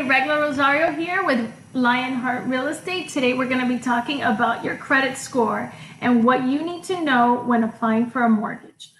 Regla Rosario here with Lionheart Real Estate. Today we're going to be talking about your credit score and what you need to know when applying for a mortgage.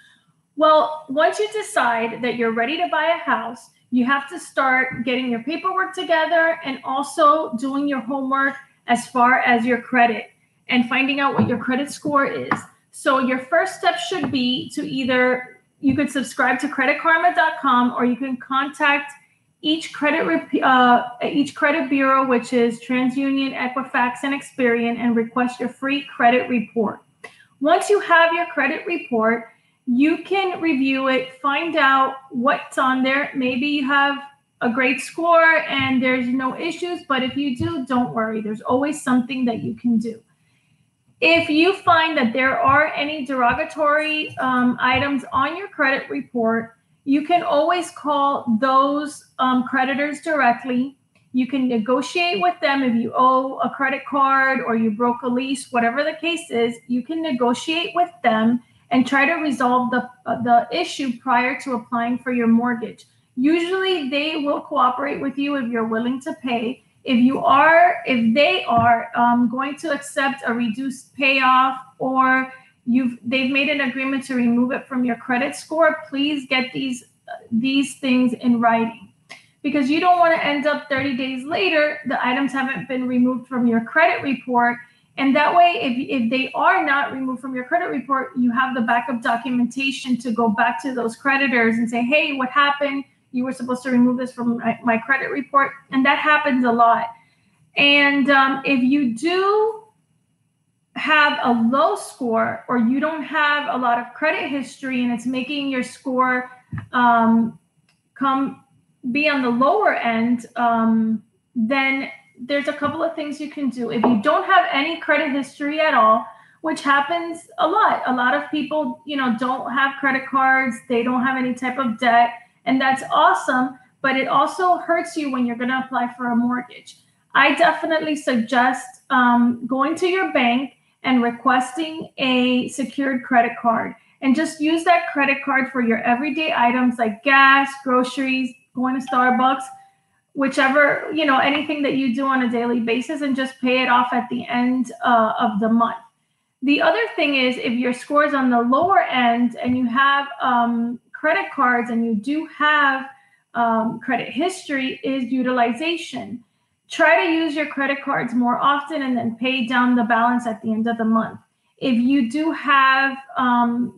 Well, once you decide that you're ready to buy a house, you have to start getting your paperwork together and also doing your homework as far as your credit and finding out what your credit score is. So your first step should be to you could subscribe to creditkarma.com, or you can contact each credit bureau, which is TransUnion, Equifax, and Experian, and request your free credit report. Once you have your credit report, you can review it, find out what's on there. Maybe you have a great score and there's no issues, but if you do, don't worry. There's always something that you can do. If you find that there are any derogatory items on your credit report, you can always call those creditors directly. You can negotiate with them. If you owe a credit card or you broke a lease, whatever the case is, you can negotiate with them and try to resolve the issue prior to applying for your mortgage. Usually they will cooperate with you if you're willing to pay. If they are going to accept a reduced payoff, or they've made an agreement to remove it from your credit score, please get these things in writing, because you don't want to end up 30 days later, the items haven't been removed from your credit report. And that way, if they are not removed from your credit report, you have the backup documentation to go back to those creditors and say, hey, what happened? You were supposed to remove this from my credit report. And that happens a lot. And if you do have a low score, or you don't have a lot of credit history and it's making your score be on the lower end, then there's a couple of things you can do. If you don't have any credit history at all, which happens a lot of people, don't have credit cards, they don't have any type of debt, and that's awesome, but it also hurts you when you're going to apply for a mortgage. I definitely suggest going to your bank and requesting a secured credit card, and just use that credit card for your everyday items like gas, groceries, going to Starbucks, whichever, anything that you do on a daily basis, and just pay it off at the end of the month. The other thing is, if your score is on the lower end and you have credit cards and you do have credit history, is utilization. Try to use your credit cards more often and then pay down the balance at the end of the month. If you do have,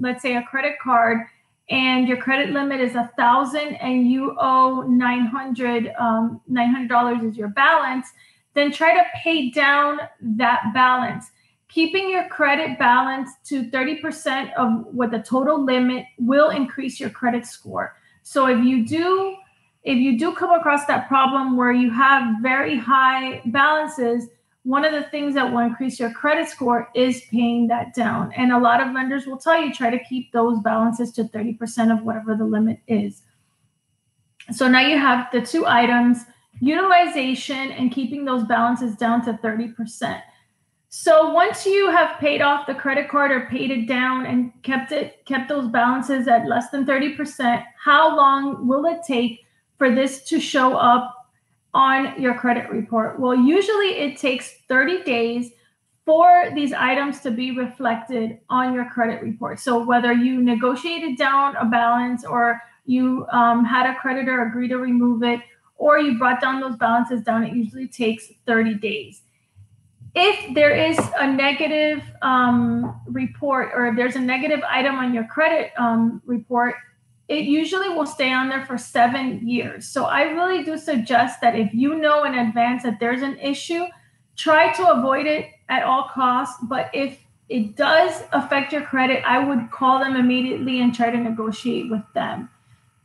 let's say, a credit card and your credit limit is $1,000 and you owe $900 is your balance, then try to pay down that balance. Keeping your credit balance to 30% of what the total limit will increase your credit score. So if you do come across that problem where you have very high balances, one of the things that will increase your credit score is paying that down. And a lot of lenders will tell you, try to keep those balances to 30% of whatever the limit is. So now you have the two items, utilization and keeping those balances down to 30%. So once you have paid off the credit card or paid it down and kept those balances at less than 30%, how long will it take for this to show up on your credit report? Well, usually it takes 30 days for these items to be reflected on your credit report. So whether you negotiated down a balance, or you had a creditor agree to remove it, or you brought down those balances down, it usually takes 30 days. If there is a negative report, or if there's a negative item on your credit report, it usually will stay on there for 7 years. So I really do suggest that if you know in advance that there's an issue, try to avoid it at all costs. But if it does affect your credit, I would call them immediately and try to negotiate with them.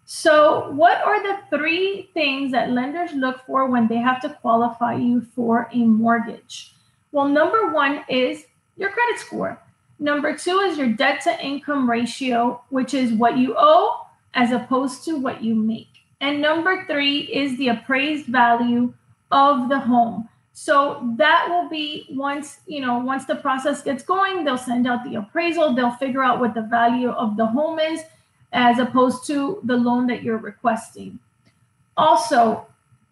So what are the 3 things that lenders look for when they have to qualify you for a mortgage? Well, number 1 is your credit score. Number 2 is your debt to income ratio, which is what you owe as opposed to what you make. And number 3 is the appraised value of the home. So that will be once the process gets going, they'll send out the appraisal, they'll figure out what the value of the home is as opposed to the loan that you're requesting. Also,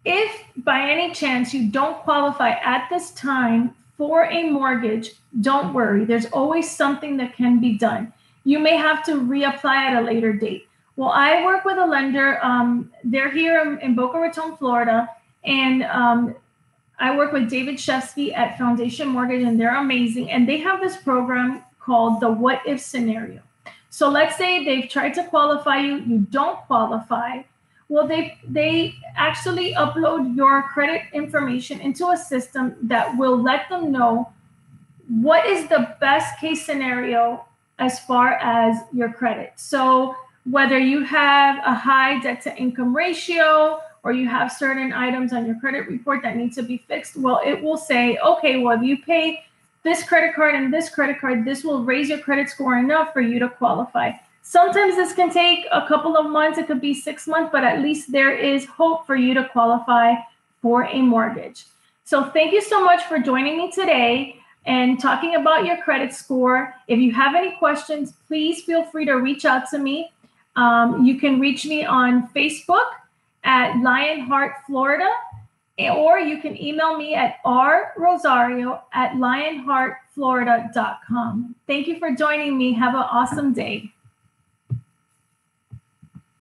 If by any chance you don't qualify at this time for a mortgage, don't worry. There's always something that can be done. You may have to reapply at a later date. Well, I work with a lender. They're here in Boca Raton, Florida, and I work with David Shefsky at Foundation Mortgage, and they're amazing. And they have this program called the What If Scenario. So let's say they've tried to qualify you, you don't qualify. Well, they actually upload your credit information into a system that will let them know what is the best case scenario as far as your credit. So whether you have a high debt to income ratio or you have certain items on your credit report that need to be fixed, well, it will say, okay, well, if you pay this credit card and this credit card, this will raise your credit score enough for you to qualify. Sometimes this can take a couple of months. It could be 6 months, but at least there is hope for you to qualify for a mortgage. So thank you so much for joining me today and talking about your credit score. If you have any questions, please feel free to reach out to me. You can reach me on Facebook at Lionheart Florida, or you can email me at rrosario@lionheartflorida.com. Thank you for joining me. Have an awesome day.